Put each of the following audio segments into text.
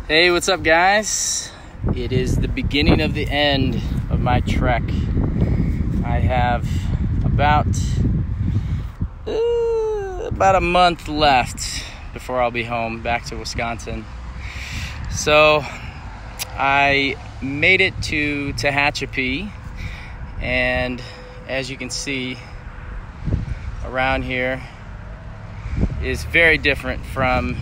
Hey, what's up, guys? It is the beginning of the end of my trek. I have about a month left before I'll be home back to Wisconsin. So I made it to Tehachapi, and as you can see around here is very different from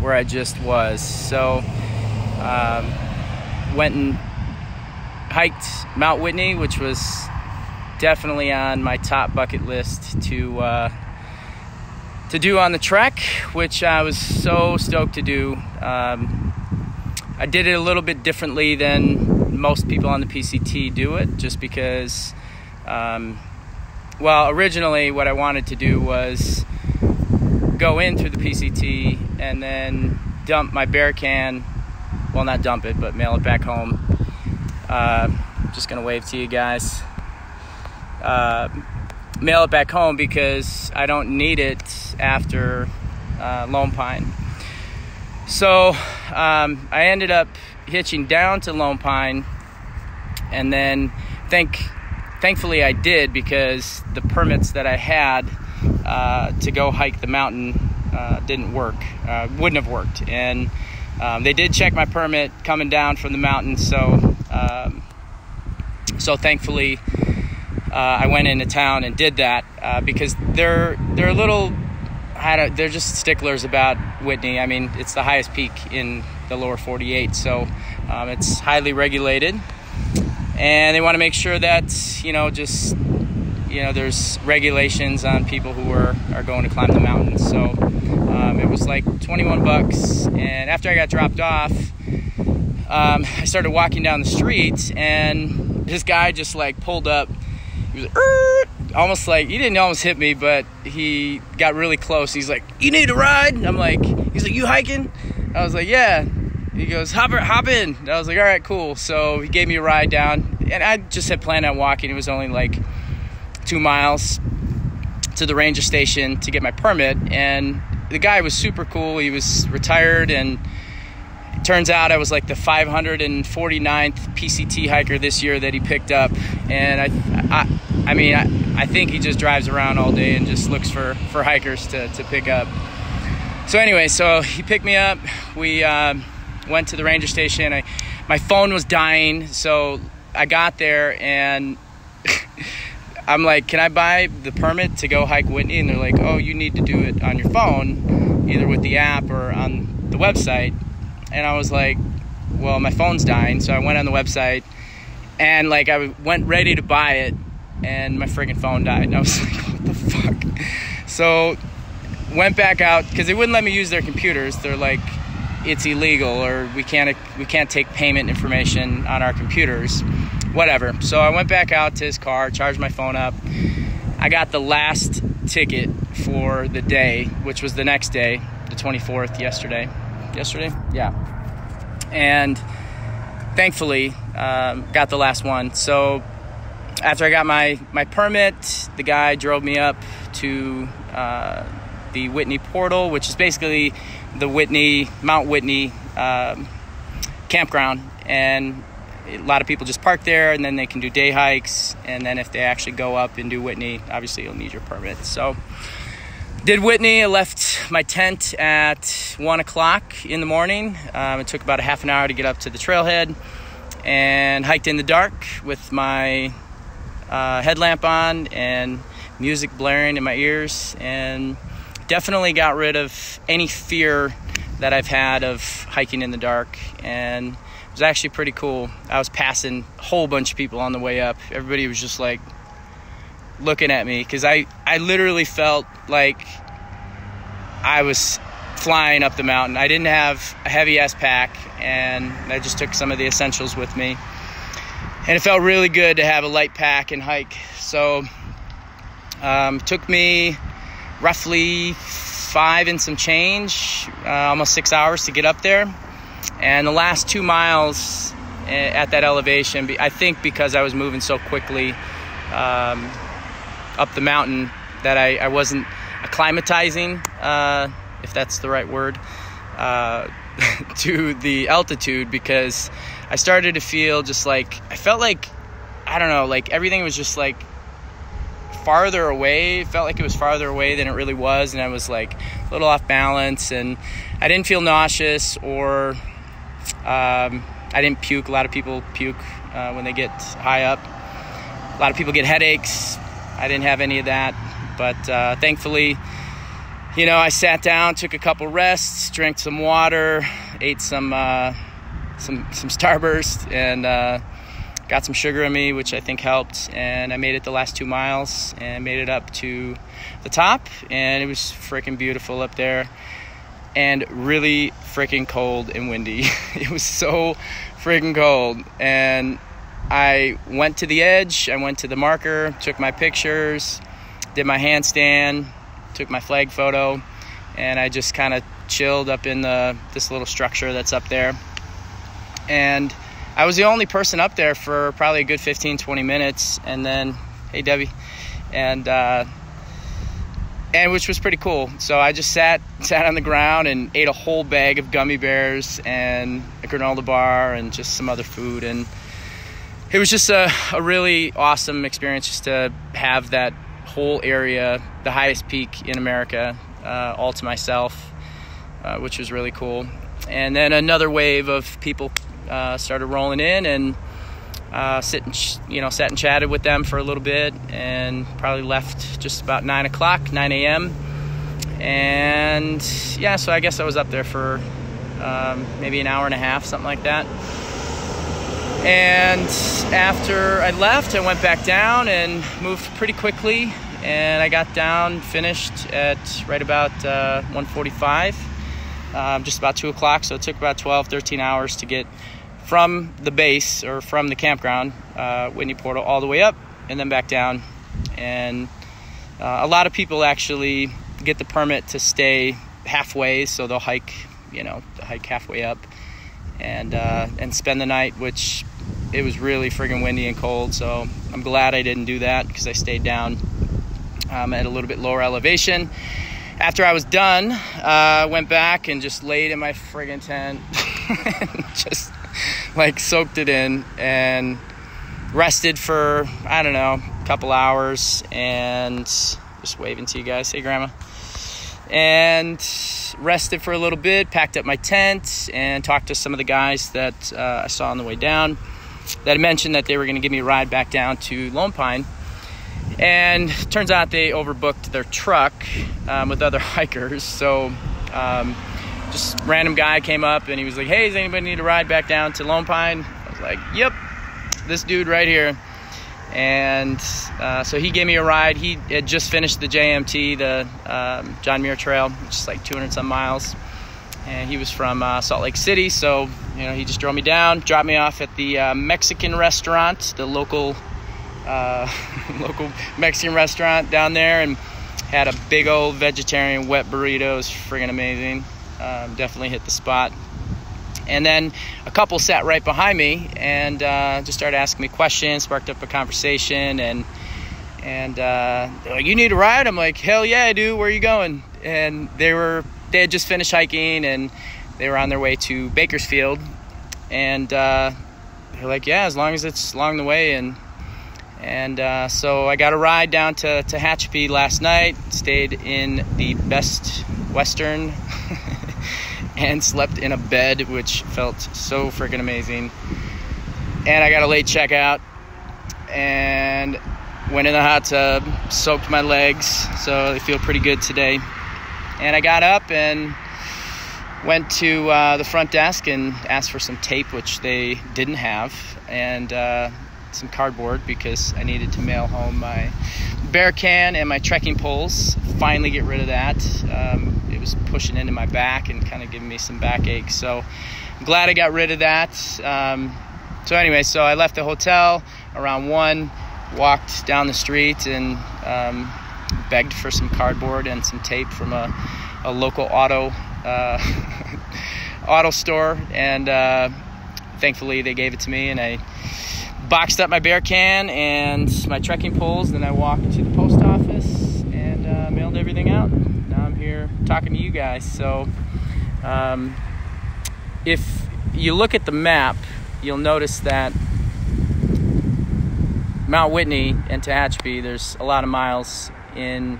where I just was. So went and hiked Mount Whitney, which was definitely on my top bucket list to do on the trek, which I was so stoked to do. I did it a little bit differently than most people on the PCT do it, just because originally what I wanted to do was go in through the PCT and then dump my bear can, well, not dump it, but mail it back home. Just gonna wave to you guys. Mail it back home because I don't need it after Lone Pine. So I ended up hitching down to Lone Pine, and then thankfully I did, because the permits that I had to go hike the mountain wouldn't have worked, and they did check my permit coming down from the mountain. So thankfully I went into town and did that, because they're just sticklers about Whitney. I mean, it's the highest peak in the lower 48, so it's highly regulated, and they want to make sure that there's regulations on people who are going to climb the mountain. So it was like $21, and after I got dropped off, I started walking down the street, and this guy just like pulled up. He was almost like, he didn't almost hit me, but he got really close. He's like, "You need a ride?" And he's like, "You hiking?" I was like, "Yeah." He goes, hop in. And I was like, "All right, cool." So he gave me a ride down, and I just had planned on walking. It was only like 2 miles to the ranger station to get my permit, and the guy was super cool. He was retired, and it turns out I was like the 549th PCT hiker this year that he picked up. And I think he just drives around all day and just looks for hikers to pick up. So anyway, so he picked me up. We went to the ranger station. My phone was dying, so I got there, and I'm like, "Can I buy the permit to go hike Whitney?" And they're like, "Oh, you need to do it on your phone, either with the app or on the website." And I was like, "Well, my phone's dying." So I went on the website, and like I went ready to buy it, and my friggin' phone died. And I was like, "What the fuck?" So went back out, because they wouldn't let me use their computers. They're like, "It's illegal, or we can't take payment information on our computers." Whatever. So I went back out to his car, charged my phone up. I got the last ticket for the day, which was the next day, the 24th, yesterday? Yeah. And thankfully, got the last one. So after I got my permit, the guy drove me up to the Whitney portal, which is basically the Mount Whitney campground. And a lot of people just park there, and then they can do day hikes. And then if they actually go up and do Whitney, obviously you'll need your permit. So did Whitney. I left my tent at 1 o'clock in the morning. It took about a half an hour to get up to the trailhead, and hiked in the dark with my headlamp on and music blaring in my ears, and definitely got rid of any fear that I've had of hiking in the dark. And it was actually pretty cool. I was passing a whole bunch of people on the way up. Everybody was just like looking at me, because I literally felt like I was flying up the mountain. I didn't have a heavy ass pack, and I just took some of the essentials with me, and it felt really good to have a light pack and hike. So took me roughly 5 and some change, almost 6 hours to get up there. And the last 2 miles at that elevation, I think because I was moving so quickly up the mountain, that I wasn't acclimatizing, if that's the right word. to the altitude, because I started to feel just like, I felt like, I don't know, like everything was just like farther away. It felt like it was farther away than it really was, and I was like a little off balance, and I didn't feel nauseous, or I didn't puke. A lot of people puke when they get high up. A lot of people get headaches. I didn't have any of that, but thankfully, you know, I sat down, took a couple rests, drank some water, ate some Starburst, and got some sugar in me, which I think helped. And I made it the last 2 miles and made it up to the top, and it was freaking beautiful up there, and really freaking cold and windy. It was so freaking cold. And I went to the edge, I went to the marker, took my pictures, did my handstand, took my flag photo, and I just kind of chilled up in this little structure that's up there. And I was the only person up there for probably a good 15-20 minutes, and then, hey Debbie, and which was pretty cool. So I just sat on the ground and ate a whole bag of gummy bears and a granola bar and just some other food, and it was just a really awesome experience just to have that whole area, the highest peak in America, all to myself, which was really cool. And then another wave of people started rolling in, and sat and chatted with them for a little bit, and probably left just about 9 a.m. And yeah, so I guess I was up there for maybe an hour and a half, something like that. And after I left, I went back down and moved pretty quickly, and I got down, finished at right about 1:45, just about 2 o'clock. So it took about 12-13 hours to get from the base, or from the campground, Whitney Portal, all the way up and then back down. And a lot of people actually get the permit to stay halfway, so they'll hike halfway up and spend the night, which it was really friggin' windy and cold. So I'm glad I didn't do that, because I stayed down at a little bit lower elevation. After I was done, I went back and just laid in my friggin' tent and just like soaked it in and rested for, I don't know, a couple hours, and just waving to you guys. Hey, Grandma. And rested for a little bit, packed up my tent, and talked to some of the guys that I saw on the way down that had mentioned that they were going to give me a ride back down to Lone Pine. And turns out they overbooked their truck with other hikers. So just random guy came up and he was like, hey, does anybody need a ride back down to Lone Pine? I was like, yep, this dude right here. And so he gave me a ride. He had just finished the JMT, the John Muir Trail, which is like 200 some miles. And he was from Salt Lake City. So, he just drove me down, dropped me off at the Mexican restaurant, the local Mexican restaurant down there, and had a big old vegetarian wet burrito. It was friggin' amazing. Definitely hit the spot. And then a couple sat right behind me and just started asking me questions, sparked up a conversation, and they're like, you need a ride? I'm like, hell yeah, I do. Where are you going? And they had just finished hiking, and they were on their way to Bakersfield. And they're like, yeah, as long as it's along the way. And so I got a ride down to Tehachapi last night, stayed in the Best Western and slept in a bed, which felt so freaking amazing. And I got a late checkout and went in the hot tub, soaked my legs, so they feel pretty good today. And I got up and went to the front desk and asked for some tape, which they didn't have, and some cardboard, because I needed to mail home my bear can and my trekking poles. Finally get rid of that. It was pushing into my back and kind of giving me some backache, so I'm glad I got rid of that. So anyway, so I left the hotel around 1, walked down the street and begged for some cardboard and some tape from a local auto store, and thankfully they gave it to me, and I boxed up my bear can and my trekking poles. Then I walked to the post office and mailed everything out. Now I'm here talking to you guys. So If you look at the map, you'll notice that Mount Whitney and Tehachapi, there's a lot of miles in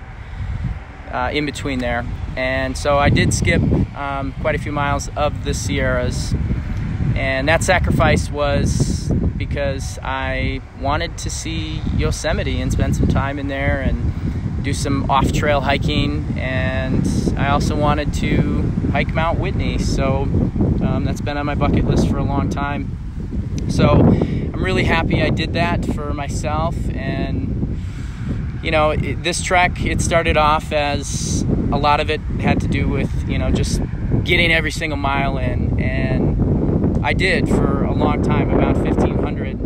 between there. And so I did skip quite a few miles of the Sierras, and that sacrifice was because I wanted to see Yosemite and spend some time in there and do some off-trail hiking, and I also wanted to hike Mount Whitney. So that's been on my bucket list for a long time. So I'm really happy I did that for myself. And you know, this trek, it started off as a lot of it had to do with, you know, just getting every single mile in, and I did for a long time, about 1,500.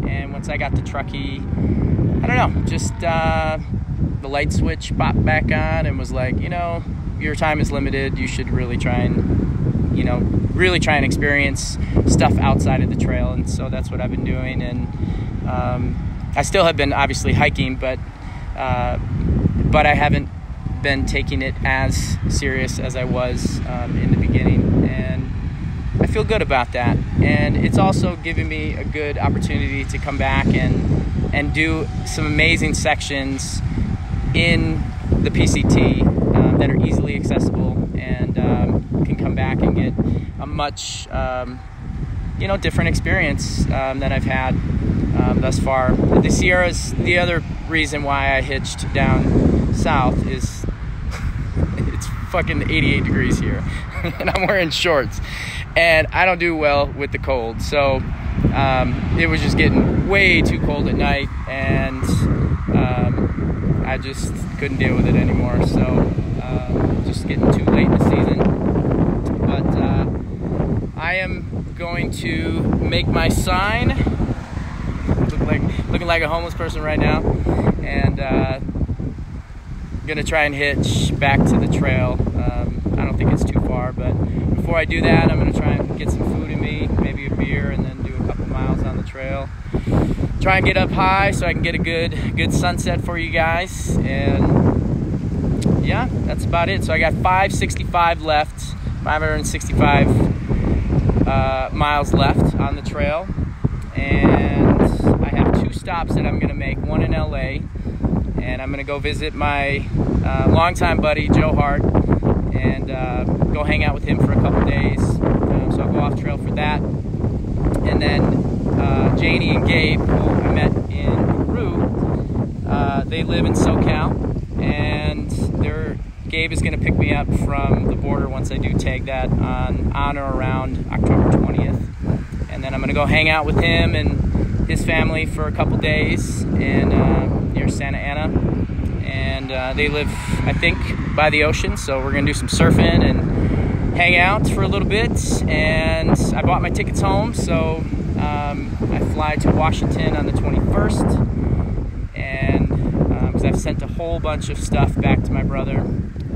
And once I got to Truckee, I don't know, just the light switch popped back on and was like, you know, your time is limited. You should really try and, you know, really try and experience stuff outside of the trail. And so that's what I've been doing. And I still have been obviously hiking, but I haven't been taking it as serious as I was in the beginning, and I feel good about that. And it's also giving me a good opportunity to come back and do some amazing sections in the PCT that are easily accessible, and can come back and get a much you know, different experience than I've had thus far. The Sierras, the other reason why I hitched down south is it's fucking 88 degrees here and I'm wearing shorts, and I don't do well with the cold. So it was just getting way too cold at night, and I just couldn't deal with it anymore. So just getting too late in the season. But I am going to make my sign, looking like a homeless person right now, and gonna try and hitch back to the trail. I don't think it's too far, but before I do that, I'm gonna try and get some food in me, maybe a beer, and then do a couple miles on the trail. Try and get up high so I can get a good sunset for you guys. And yeah, that's about it. So I got 565 left, 565 miles left on the trail, and I have 2 stops that I'm gonna make, one in LA, and I'm gonna go visit my longtime buddy Joe Hart, and go hang out with him for a couple days. So I'll go off trail for that. And then Janie and Gabe, who I met in Peru, they live in SoCal, and Gabe is gonna pick me up from the border once I do take that on or around October 20th. And then I'm gonna go hang out with him and his family for a couple days in near Santa Ana. And they live, I think, by the ocean, so we're gonna do some surfing and hang out for a little bit. And I bought my tickets home, so I fly to Washington on the 21st, and because I've sent a whole bunch of stuff back to my brother,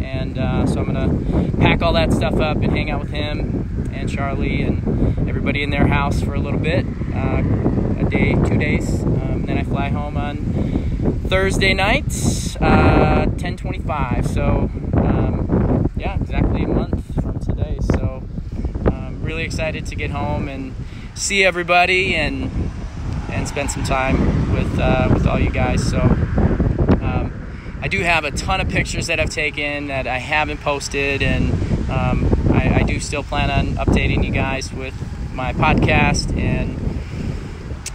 and so I'm gonna pack all that stuff up and hang out with him and Charlie and everybody in their house for a little bit, a day, 2 days, and then I fly home on Thursday night, 10:25. So yeah, exactly a month from today. So I'm really excited to get home and see everybody and spend some time with all you guys. So I do have a ton of pictures that I've taken that I haven't posted, and I do still plan on updating you guys with my podcast, and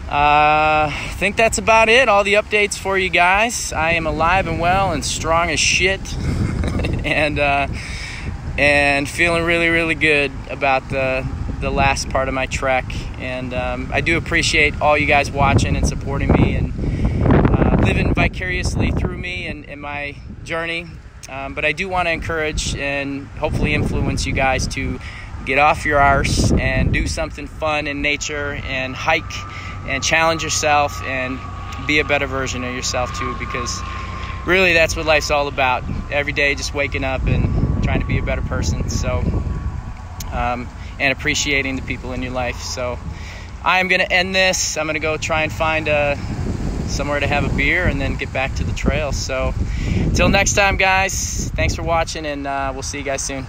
I think that's about it. All the updates for you guys. I am alive and well and strong as shit, and feeling really, really good about the last part of my trek. And I do appreciate all you guys watching and supporting me and living vicariously through me and my journey. But I do want to encourage and hopefully influence you guys to get off your arse and do something fun in nature and hike and challenge yourself and be a better version of yourself too, because really that's what life's all about. Every day just waking up and trying to be a better person. So and appreciating the people in your life. So I'm gonna end this. I'm gonna go try and find somewhere to have a beer and then get back to the trail. So until next time, guys, thanks for watching, and we'll see you guys soon.